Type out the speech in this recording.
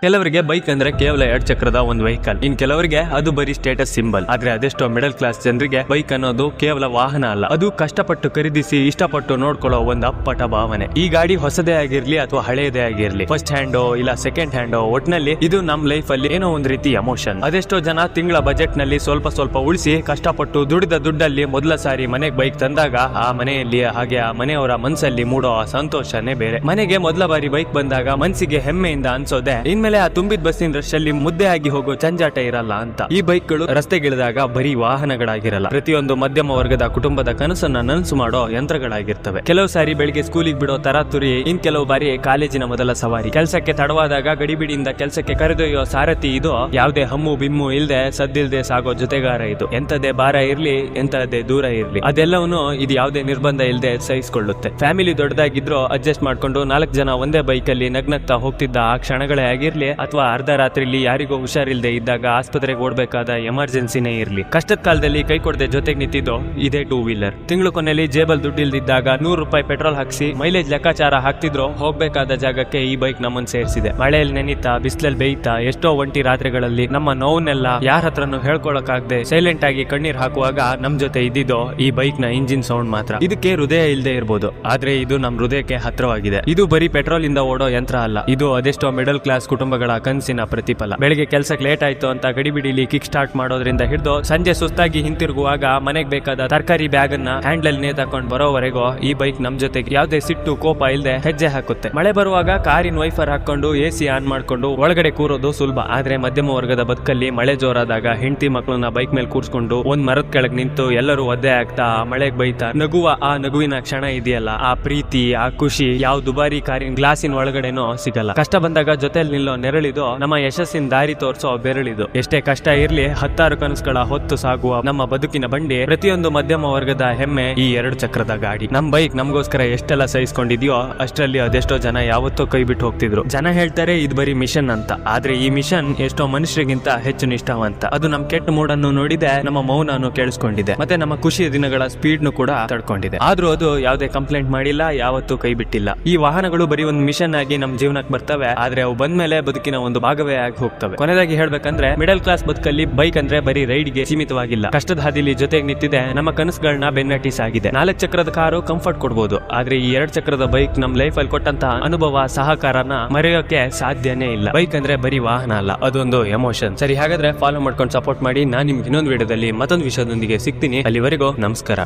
ಕೆಲವರಿಗೆ ಬೈಕ್ ಅಂದ್ರೆ ಕೇವಲ 2 ಚಕ್ರದ ಒಂದು ವೆಹಿಕಲ್, ಇನ್ ಕೆಲವರಿಗೆ ಅದು ಬರೀ ಸ್ಟೇಟಸ್ ಸಿಂಬಲ್. ಆದ್ರೆ ಅದೆಷ್ಟೋ ಮಿಡಲ್ ಕ್ಲಾಸ್ ಜನರಿಗೆ ಬೈಕ್ ಅನ್ನೋದು ಕೇವಲ ವಾಹನ ಅಲ್ಲ, ಅದು ಕಷ್ಟಪಟ್ಟು ಖರೀದಿಸಿ ಇಷ್ಟಪಟ್ಟು ನೋಡ್ಕೊಳ್ಳೋ ಒಂದು ಅಪ್ಪಟ ಭಾವನೆ. ಈ ಗಾಡಿ ಹೊಸದೇ ಆಗಿರ್ಲಿ ಅಥವಾ ಹಳೆಯದೇ ಆಗಿರ್ಲಿ, ಫಸ್ಟ್ ಹ್ಯಾಂಡೋ ಇಲ್ಲ ಸೆಕೆಂಡ್ ಹ್ಯಾಂಡೋ, ಒಟ್ನಲ್ಲಿ ಇದು ನಮ್ ಲೈಫ್ ಅಲ್ಲಿ ಏನೋ ಒಂದ್ ರೀತಿ ಎಮೋಷನ್. ಅದೆಷ್ಟೋ ಜನ ತಿಂಗಳ ಬಜೆಟ್ ನಲ್ಲಿ ಸ್ವಲ್ಪ ಉಳಿಸಿ ಕಷ್ಟಪಟ್ಟು ದುಡಿದ ದುಡ್ಡಲ್ಲಿ ಮೊದಲ ಸಾರಿ ಮನೆಗೆ ಬೈಕ್ ತಂದಾಗ ಆ ಮನೆಯಲ್ಲಿ ಹಾಗೆ ಆ ಮನೆಯವರ ಮನಸ್ಸಲ್ಲಿ ಮೂಡೋ ಆ ಸಂತೋಷನೇ ಬೇರೆ. ಮನೆಗೆ ಮೊದಲ ಬಾರಿ ಬೈಕ್ ಬಂದಾಗ ಮನಸ್ಸಿಗೆ ಹೆಮ್ಮೆಯಿಂದ ಅನ್ಸೋದೆ ಇನ್ಮೇಲೆ ಆ ತುಂಬಿದ ಬಸ್ಸಿನ ರಶ್ ಅಲ್ಲಿ ಮುದ್ದೆ ಆಗಿ ಹೋಗೋ ಚಂಜಾಟ ಇರಲ್ಲ ಅಂತ. ಈ ಬೈಕ್ಗಳು ರಸ್ತೆಗಿಳಿದಾಗ ಬರೀ ವಾಹನಗಳಾಗಿರಲ್ಲ, ಪ್ರತಿಯೊಂದು ಮಧ್ಯಮ ವರ್ಗದ ಕುಟುಂಬದ ಕನಸನ್ನ ನನಸು ಮಾಡೋ ಯಂತ್ರಗಳಾಗಿರ್ತವೆ. ಕೆಲವು ಸಾರಿ ಬೆಳಿಗ್ಗೆ ಸ್ಕೂಲಿಗೆ ಬಿಡೋ ತರಾತುರಿ, ಇನ್ ಕೆಲವು ಬಾರಿ ಕಾಲೇಜಿನ ಮೊದಲ ಸವಾರಿ, ಕೆಲಸಕ್ಕೆ ತಡವಾದಾಗ ಗಡಿಬಿಡಿಯಿಂದ ಕೆಲಸಕ್ಕೆ ಕರೆದೊಯ್ಯೋ ಸಾರಥಿ. ಇದು ಯಾವುದೇ ಹಮ್ಮು ಬಿಮ್ಮು ಇಲ್ದೆ ಸದ್ದಿಲ್ದೆ ಸಾಗೋ ಜೊತೆಗಾರ. ಇದು ಎಂತದೇ ಭಾರ ಇರ್ಲಿ, ಎಂತದೇ ದೂರ ಇರ್ಲಿ, ಅದೆಲ್ಲವನ್ನೂ ಇದು ಯಾವುದೇ ನಿರ್ಬಂಧ ಇಲ್ದೆ ಸಹಿಸಿಕೊಳ್ಳುತ್ತೆ. ಫ್ಯಾಮಿಲಿ ದೊಡ್ಡದಾಗಿದ್ರು ಅಡ್ಜಸ್ಟ್ ಮಾಡ್ಕೊಂಡು 4 ಜನ ಒಂದೇ ಬೈಕ್ ಅಲ್ಲಿ ನಗ್ನಗ್ತಾ ಹೋಗ್ತಿದ್ದ ಆ ಕ್ಷಣಗಳೇ ಆಗಿರ್ಲಿ, ಅಥವಾ ಅರ್ಧ ರಾತ್ರಿಲಿ ಯಾರಿಗೋ ಹುಷಾರಿಲ್ದೆ ಇದ್ದಾಗ ಆಸ್ಪತ್ರೆಗೆ ಓಡ್ಬೇಕಾದ ಎಮರ್ಜೆನ್ಸಿನೇ ಇರ್ಲಿ, ಕಷ್ಟದ ಕಾಲದಲ್ಲಿ ಕೈ ಕೊಡದೆ ಜೊತೆಗೆ ನಿಂತಿದ್ದು ಇದೇ 2 ವೀಲರ್. ತಿಂಗಳು ಕೊನೆಯಲ್ಲಿ ಜೇಬಲ್ ದುಡ್ಡಿಲ್ದಿದ್ದಾಗ 100 ರೂಪಾಯಿ ಪೆಟ್ರೋಲ್ ಹಾಕ್ಸಿ ಮೈಲೇಜ್ ಲೆಕ್ಕಾಚಾರ ಹಾಕ್ತಿದ್ರು ಹೋಗ್ಬೇಕಾದ ಜಾಗಕ್ಕೆ ಈ ಬೈಕ್ ನಮ್ಮನ್ನು ಸೇರಿಸಿದೆ. ಮಳೆಯಲ್ಲಿ ನೆನೀತಾ ಬಿಸಿಲಲ್ಲಿ ಬೇಯ್ತಾ ಎಷ್ಟೋ ಒಂಟಿ ರಾತ್ರಿಗಳಲ್ಲಿ ನಮ್ಮ ನೋವನ್ನೆಲ್ಲ ಯಾರ ಹತ್ರನೂ ಹೇಳ್ಕೊಳಕಾಗದೆ ಸೈಲೆಂಟ್ ಆಗಿ ಕಣ್ಣೀರ್ ಹಾಕುವಾಗ ನಮ್ ಜೊತೆ ಇದ್ದಿದ್ದು ಈ ಬೈಕ್ ನ ಇಂಜಿನ್ ಸೌಂಡ್ ಮಾತ್ರ. ಇದಕ್ಕೆ ಹೃದಯ ಇಲ್ಲದೆ ಇರಬಹುದು, ಆದ್ರೆ ಇದು ನಮ್ ಹೃದಯಕ್ಕೆ ಹತ್ರವಾಗಿದೆ. ಇದು ಬರೀ ಪೆಟ್ರೋಲ್ ಇಂದ ಓಡೋ ಯಂತ್ರ ಅಲ್ಲ, ಇದು ಅದೆಷ್ಟೋ ಮಿಡಲ್ ಕ್ಲಾಸ್ ಕುಟುಂಬಗಳ ಕನಸಿನ ಪ್ರತಿಫಲ. ಬೆಳಿಗ್ಗೆ ಕೆಲಸಕ್ಕೆ ಲೇಟ್ ಆಯ್ತು ಅಂತ ಗಡಿಬಿಡಿಲಿ ಕಿಕ್ ಸ್ಟಾರ್ಟ್ ಮಾಡೋದ್ರಿಂದ ಹಿಡಿದು ಸಂಜೆ ಸುಸ್ತಾಗಿ ಹಿಂತಿರುಗುವಾಗ ಮನೆಗೆ ಬೇಕಾದ ತರಕಾರಿ ಬ್ಯಾಗ್ ಅನ್ನ ಹ್ಯಾಂಡಲ್ ಅಲ್ಲಿ ನೇತಾಕೊಂಡು ಬರೋವರೆಗೂ ಈ ಬೈಕ್ ನಮ್ ಜೊತೆಗೆ ಯಾವುದೇ ಸಿಟ್ಟು ಕೋಪ ಇಲ್ಲದೆ ಹೆಜ್ಜೆ ಹಾಕುತ್ತೆ. ಮಳೆ ಬರುವಾಗ ಕಾರಿನ ವೈಫರ್ ಹಾಕೊಂಡು AC ಆನ್ ಮಾಡ್ಕೊಂಡು ಒಳಗಡೆ ಕೂರೋದು ಸುಲಭ, ಆದ್ರೆ ಮಧ್ಯಮ ವರ್ಗದ ಬದುಕಲ್ಲಿ ಮಳೆ ಜೋರಾದಾಗ ಹೆಂಡತಿ ಮಕ್ಕಳನ್ನ ಬೈಕ್ ಮೇಲೆ ಕೂರ್ಸ್ಕೊಂಡು ಒಂದ್ ಮರದ ಕೆಳಗೆ ನಿಂತು ಎಲ್ಲರೂ ಒದ್ದೆ ಆಗ್ತಾ ಮಳೆಗೆ ಬೈತಾ ನಗುವ ಆ ನಗುವಿನ ಕ್ಷಣ ಇದೆಯಲ್ಲ, ಆ ಪ್ರೀತಿ ಆ ಖುಷಿ ಯಾವ ದುಬಾರಿ ಕಾರಿನ ಗ್ಲಾಸಿನ ಒಳಗಡೆನೋ ಸಿಗಲ್ಲ. ಕಷ್ಟ ಬಂದಾಗ ಜೊತೆಲಿ ನಿಲ್ಲೋ ನೆರಳಿದು, ನಮ್ಮ ಯಶಸ್ಸಿನ ದಾರಿ ತೋರಿಸೋ ಬೆರಳಿದು. ಎಷ್ಟೇ ಕಷ್ಟ ಇರ್ಲಿ 10 ಕನಸುಗಳ ಹೊತ್ತು ಸಾಗುವ ನಮ್ಮ ಬದುಕಿನ ಬಂಡಿ, ಪ್ರತಿಯೊಂದು ಮಧ್ಯಮ ವರ್ಗದ ಹೆಮ್ಮೆ ಈ 2 ಚಕ್ರದ ಗಾಡಿ. ನಮ್ ಬೈಕ್ ನಮಗೋಸ್ಕರ ಎಷ್ಟೆಲ್ಲ ಸಹಿಸ್ಕೊಂಡಿದ್ಯೋ ಅಷ್ಟರಲ್ಲಿ ಅದೆಷ್ಟೋ ಜನ ಯಾವತ್ತೋ ಕೈ ಬಿಟ್ಟು ಹೋಗ್ತಿದ್ರು. ಜನ ಹೇಳ್ತಾರೆ ಇದು ಬರೀ ಮಿಷನ್ ಅಂತ, ಆದ್ರೆ ಈ ಮಿಷನ್ ಎಷ್ಟೋ ಮನುಷ್ಯರಿಗಿಂತ ಹೆಚ್ಚು ನಿಷ್ಠಾವಂತ. ಅದು ನಮ್ ಕೆಟ್ಟ ಮೂಡನ್ನು ನೋಡಿದೆ, ನಮ್ಮ ಮೌನನ್ನು ಕೇಳಿಸ್ಕೊಂಡಿದೆ, ಮತ್ತೆ ನಮ್ಮ ಖುಷಿಯ ದಿನಗಳ ಸ್ಪೀಡ್ ನು ಕೂಡ ತಡ್ಕೊಂಡಿದೆ. ಆದ್ರೂ ಅದು ಯಾವುದೇ ಕಂಪ್ಲೇಂಟ್ ಮಾಡಿಲ್ಲ, ಯಾವತ್ತೂ ಕೈ ಬಿಟ್ಟಿಲ್ಲ. ಈ ವಾಹನಗಳು ಬರೀ ಒಂದು ಮಿಷನ್ ಆಗಿ ನಮ್ ಜೀವನಕ್ಕೆ ಬರ್ತವೆ, ಆದ್ರೆ ಅವು ಬಂದ್ಮೇಲೆ ಬದುಕಿನ ಒಂದು ಭಾಗವೇ ಆಗಿ ಹೋಗ್ತವೆ. ಕೊನೆಯದಾಗಿ ಹೇಳ್ಬೇಕಂದ್ರೆ ಮಿಡಲ್ ಕ್ಲಾಸ್ ಬದುಕಲ್ಲಿ ಬೈಕ್ ಅಂದ್ರೆ ಬರೀ ರೈಡ್ ಗೆ ಸೀಮಿತವಾಗಿಲ್ಲ, ಕಷ್ಟದ ಹಾದಿಲಿ ಜೊತೆಗೆ ನಿಂತಿದೆ, ನಮ್ಮ ಕನಸುಗಳನ್ನ ಬೆನ್ನಟ್ಟಿ ಸಾಗಿದೆ. 4 ಚಕ್ರದ ಕಾರು ಕಂಫರ್ಟ್ ಕೊಡ್ಬೋದು, ಆದ್ರೆ ಈ 2 ಚಕ್ರದ ಬೈಕ್ ನಮ್ ಲೈಫ್ ಅಲ್ಲಿ ಕೊಟ್ಟಂತಹ ಅನುಭವ ಸಹಕಾರನ ಮರೆಯೋಕೆ ಸಾಧ್ಯನೇ ಇಲ್ಲ. ಬೈಕ್ ಅಂದ್ರೆ ಬರೀ ವಾಹನ ಅಲ್ಲ, ಅದೊಂದು ಎಮೋಷನ್. ಸರಿ, ಹಾಗಾದ್ರೆ ಫಾಲೋ ಮಾಡ್ಕೊಂಡು ಸಪೋರ್ಟ್ ಮಾಡಿ. ನಾನು ನಿಮ್ಗೆ ಇನ್ನೊಂದು ವಿಡಿಯೋದಲ್ಲಿ ಮತ್ತೊಂದು ವಿಷಯದೊಂದಿಗೆ ಸಿಗ್ತೀನಿ. ಅಲ್ಲಿವರೆಗೂ ನಮಸ್ಕಾರ.